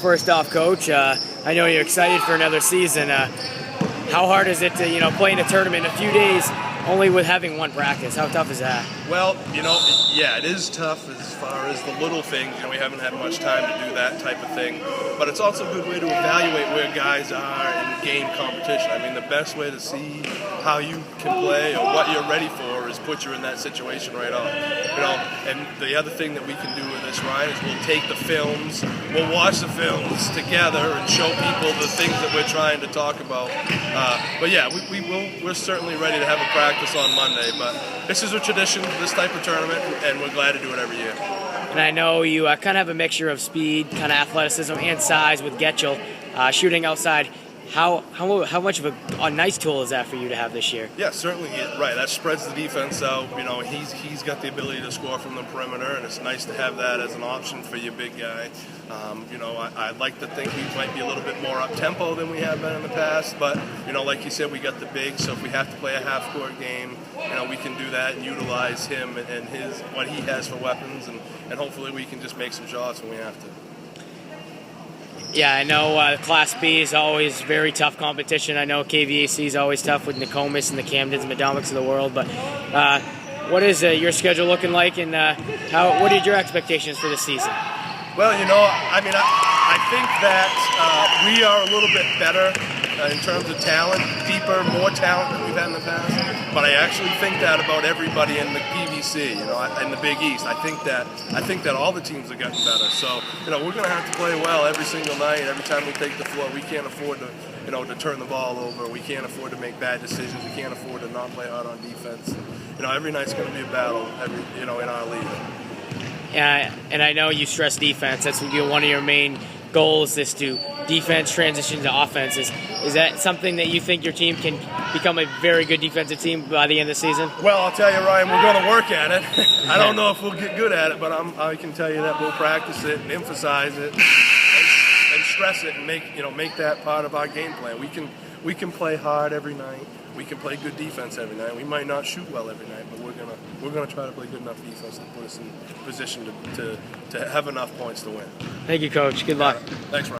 First off, Coach, I know you're excited for another season. How hard is it to play in a tournament in a few days only with having one practice? How tough is that? Well, yeah, it is tough as far as the little things. We haven't had much time to do that type of thing. But it's also a good way to evaluate where guys are in game competition. I mean, the best way to see how you can play or what you're ready for is put you in that situation right off. And the other thing that we can do with this, Ryan, is we'll take the films, we'll watch the films together and show people the things that we're trying to talk about. But yeah, we're certainly ready to have a practice on Monday. But this is a tradition, this type of tournament, and we're glad to do it every year. And I know you kind of have a mixture of speed, kind of athleticism, and size with Getchell shooting outside. How much of a nice tool is that for you to have this year? Yeah, certainly. Right, that spreads the defense out. He's got the ability to score from the perimeter, and it's nice to have that as an option for your big guy. I'd like to think we might be a little bit more up-tempo than we have been in the past, but, like you said, we got the big, so if we have to play a half-court game, we can do that and utilize him and what he has for weapons, and hopefully we can just make some shots when we have to. Yeah, I know Class B is always very tough competition. I know KVAC is always tough with Nokomis and the Camdens and Medomix of the world, but what is your schedule looking like, and what are your expectations for this season? Well, I think that we are a little bit better in terms of talent, deeper, more talent than we've had in the past. But I actually think that about everybody in the PVC, in the Big East. I think that all the teams are getting better. So, we're going to have to play well every single night. Every time we take the floor, we can't afford to, to turn the ball over. We can't afford to make bad decisions. We can't afford to not play hard on defense. Every night's going to be a battle. In our league. Yeah, and I know you stress defense. That's one of your main goals, is to defense transition to offense. Is that something that you think your team can become a very good defensive team by the end of the season? Well, I'll tell you, Ryan, we're going to work at it. I don't know if we'll get good at it, but I can tell you that we'll practice it and emphasize it and stress it and make that part of our game plan. We can play hard every night. We can play good defense every night. We might not shoot well every night, but we're gonna try to play good enough defense to put us in position to have enough points to win. Thank you, Coach. Good luck. Thanks, Ryan.